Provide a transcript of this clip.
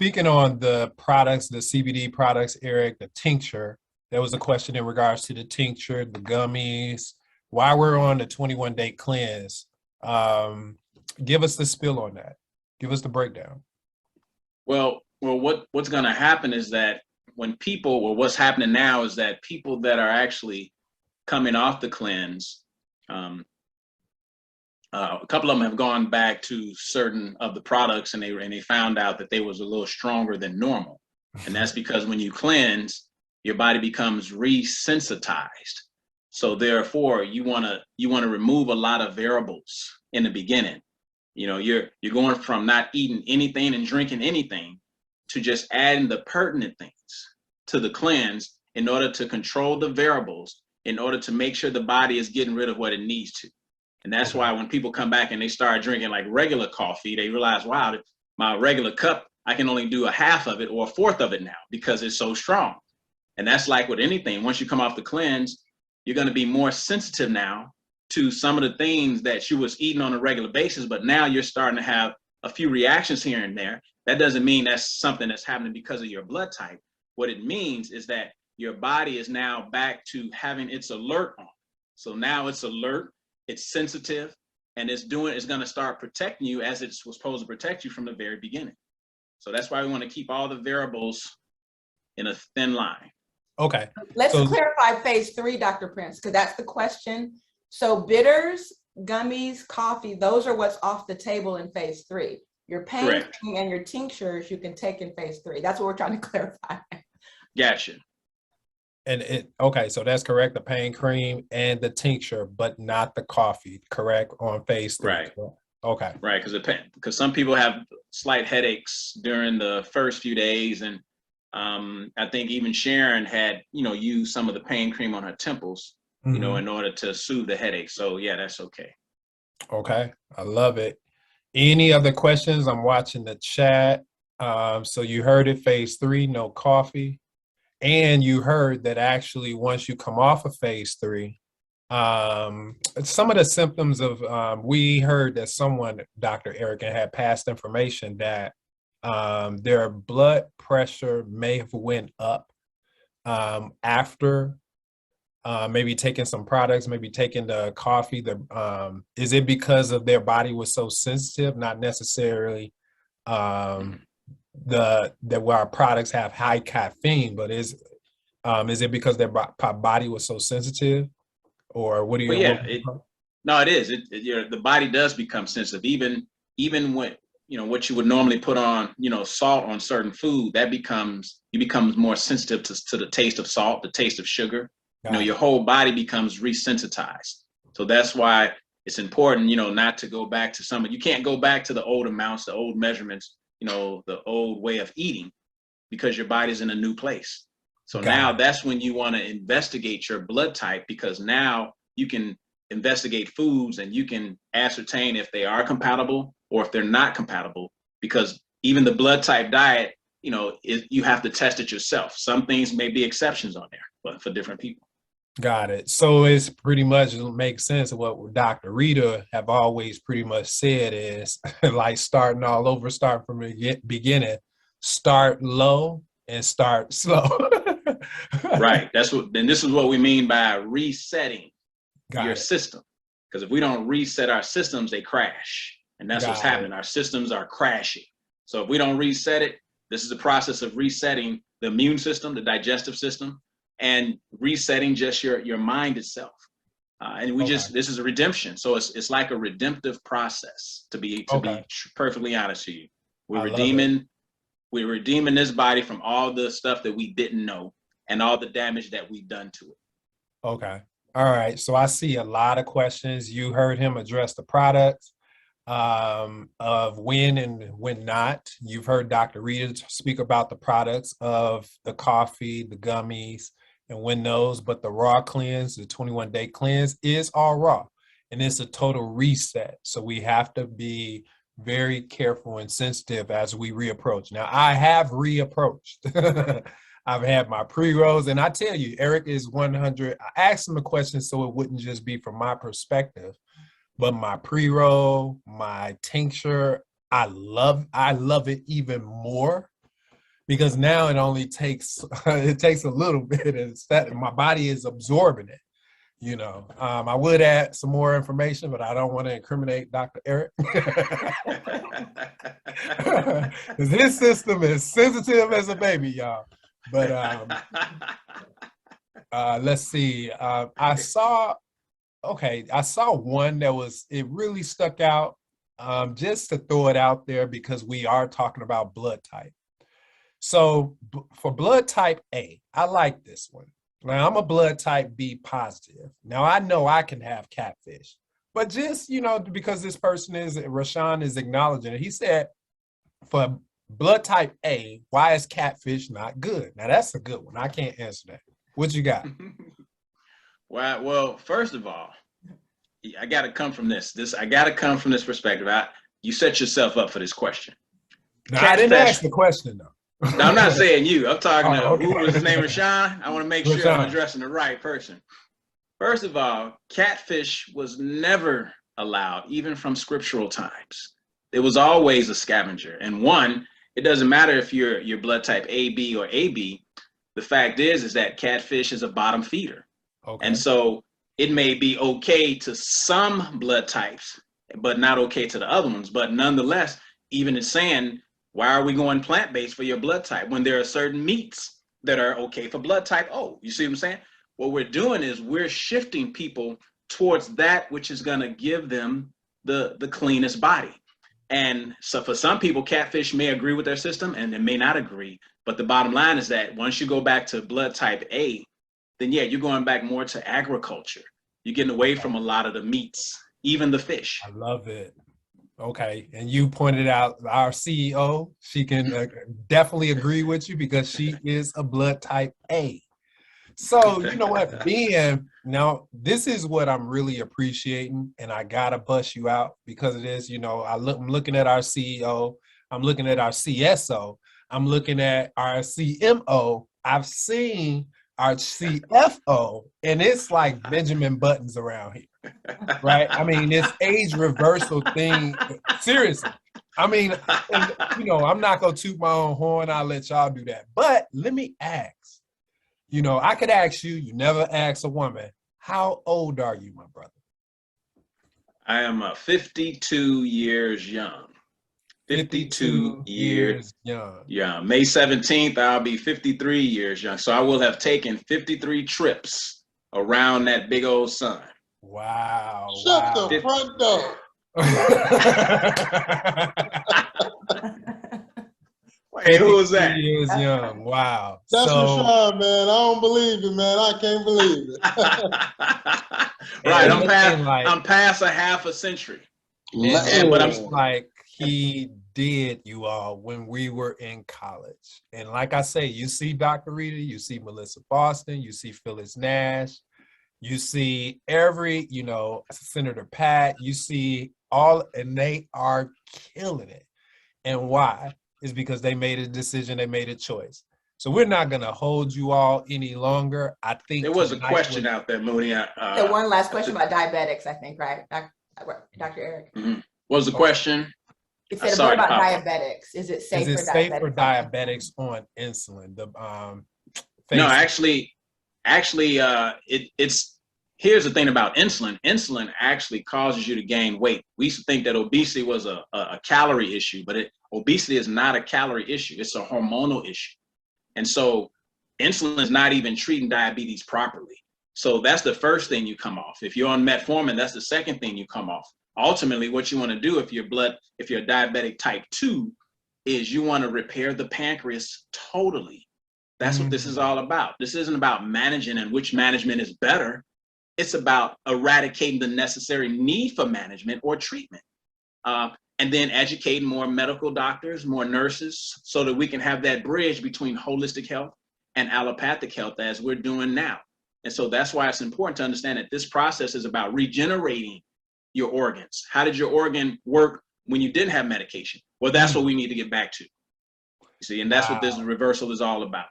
speaking on the products, the CBD products, Eric, the tincture, there was a question in regards to the tincture, the gummies. While we're on the 21-day cleanse, um, give us the spill on that. Give us the breakdown. What's going to happen is that what's happening now is that people that are actually coming off the cleanse, a couple of them have gone back to certain of the products, and they found out that they was a little stronger than normal, and that's because when you cleanse, your body becomes resensitized. So therefore, you want to remove a lot of variables in the beginning. You know, you're going from not eating anything and drinking anything to just adding the pertinent things to the cleanse in order to control the variables, in order to make sure the body is getting rid of what it needs to. And that's why when people come back and they start drinking like regular coffee, they realize, wow, my regular cup, I can only do a half of it or a fourth of it now because it's so strong. And that's like with anything. Once you come off the cleanse, you're going to be more sensitive now to some of the things that you was eating on a regular basis, but now you're starting to have a few reactions here and there. That doesn't mean that's something that's happening because of your blood type. What it means is that your body is now back to having its alert on. So now it's alert, it's sensitive, and it's going to start protecting you as it was supposed to protect you from the very beginning. So that's why we want to keep all the variables in a thin line. Okay. Let's clarify phase 3, Dr. Prince, because that's the question. So bitters, gummies, coffee, those are what's off the table in phase 3. Your pain cream and your tinctures you can take in phase 3. That's what we're trying to clarify. Gotcha. And okay, so that's correct. The pain cream and the tincture, but not the coffee, correct? On phase 3. Right. Okay. Right, because some people have slight headaches during the first few days, and I think even Sharon had, used some of the pain cream on her temples, in order to soothe the headache. So yeah, that's okay. Okay, I love it. Any other questions? I'm watching the chat. So you heard it, phase 3, no coffee. And you heard that actually once you come off of phase 3, some of the symptoms of, we heard that someone, Dr. Eric, had passed information that their blood pressure may have went up after maybe taking some products, maybe taking the coffee. Is it because of their body was so sensitive? Not necessarily that our products have high caffeine, but is it because their body was so sensitive, or what do you? No, it is. The body does become sensitive, even when what you would normally put on, salt on certain food, that becomes more sensitive to the taste of salt, the taste of sugar. Your whole body becomes resensitized. So that's why it's important, not to go back to you can't go back to the old amounts, the old measurements, the old way of eating, because your body's in a new place. So now that's when you want to investigate your blood type, because now you can investigate foods and you can ascertain if they are compatible or if they're not compatible, because even the blood type diet, you have to test it yourself. Some things may be exceptions on there, but for different people. Got it. So it's pretty much makes sense of what Dr. Rita have always pretty much said is like starting all over, start from the beginning, start low and start slow. Right. Then this is what we mean by resetting your system. Because if we don't reset our systems, they crash. And that's what's happening. Our systems are crashing. So if we don't reset it, this is a process of resetting the immune system, the digestive system, and resetting just your mind itself. This is a redemption. So it's like a redemptive process, to be perfectly honest with you. We're redeeming this body from all the stuff that we didn't know and all the damage that we've done to it. Okay. All right. So I see a lot of questions. You heard him address the products of when and when not. You've heard Dr. Rita speak about the products of the coffee, the gummies, and when those, but the raw cleanse, the 21-day cleanse is all raw, and it's a total reset. So we have to be very careful and sensitive as we reapproach. Now, I have reapproached. I've had my pre-rolls, and I tell you, Eric is 100. I asked him a question so it wouldn't just be from my perspective, but my pre-roll, my tincture, I love it even more because now it only takes it takes a little bit, and my body is absorbing it. You know, I would add some more information, but I don't want to incriminate Dr. Eric. Because his system is sensitive as a baby, y'all. But let's see. I saw one it really stuck out. Just to throw it out there because we are talking about blood type. So for blood type A, I like this one. Now, I'm a blood type B positive. Now, I know I can have catfish, but just, because this person Rashawn is acknowledging it. He said, for blood type A, why is catfish not good? Now, that's a good one. I can't answer that. What you got? Well, first of all, I got to come from this. I got to come from this perspective. You set yourself up for this question. No, I didn't ask the question, though. No, I'm not saying you. I'm talking to okay. who was his name, Rashawn? I want to make sure I'm addressing the right person. First of all, catfish was never allowed, even from scriptural times. It was always a scavenger. And one, it doesn't matter if you're blood type AB or AB. The fact is that catfish is a bottom feeder. Okay. And so it may be okay to some blood types, but not okay to the other ones. But nonetheless, even it's saying, why are we going plant-based for your blood type when there are certain meats that are okay for blood type O? You see what I'm saying? What we're doing is we're shifting people towards that which is going to give them the cleanest body. And so for some people, catfish may agree with their system and they may not agree. But the bottom line is that once you go back to blood type A, then yeah, you're going back more to agriculture. You're getting away from a lot of the meats, even the fish. I love it. Okay, and you pointed out our CEO. She can definitely agree with you because she is a blood type A. So you know what, now this is what I'm really appreciating, and I gotta bust you out because it is. I'm looking at our CEO. I'm looking at our CSO. I'm looking at our CMO. I've seen our CFO, and it's like Benjamin Buttons around here. Right? I mean, this age reversal thing, seriously. I mean, I'm not going to toot my own horn. I'll let y'all do that. But let me ask, I could ask you, you never ask a woman, how old are you, my brother? I am 52 years young. 52 years young. Yeah, May 17th, I'll be 53 years young. So I will have taken 53 trips around that big old sun. Wow. Shut the front door. Wait, who was that? 53 years young. Wow. That's Rashawn, man. I don't believe it, man. I can't believe it. Right, I'm past a half a century. But I'm like he did, you all, when we were in college. And like I say, you see Dr. Rita, you see Melissa Boston, you see Phyllis Nash, you see every, Senator Pat, you see all, and they are killing it. And why? Is because they made a decision, they made a choice. So we're not going to hold you all any longer. I think there was a question out there, Mooney. One last question about diabetics, I think, right? Dr. Eric. Mm-hmm. What was the question? It said what about diabetics? Is it safe for diabetics on insulin? No, actually, it's here's the thing about insulin. Insulin actually causes you to gain weight. We used to think that obesity was a calorie issue, but obesity is not a calorie issue. It's a hormonal issue. And so insulin is not even treating diabetes properly. So that's the first thing you come off. If you're on metformin, that's the second thing you come off. Ultimately, what you want to do if you're diabetic type 2 is you want to repair the pancreas totally. That's what this is all about. This isn't about managing and which management is better. It's about eradicating the necessary need for management or treatment. And then educating more medical doctors, more nurses, so that we can have that bridge between holistic health and allopathic health as we're doing now. And so that's why it's important to understand that this process is about regenerating your organs. How did your organ work when you didn't have medication? Well, that's what we need to get back to. You see, and that's what this reversal is all about.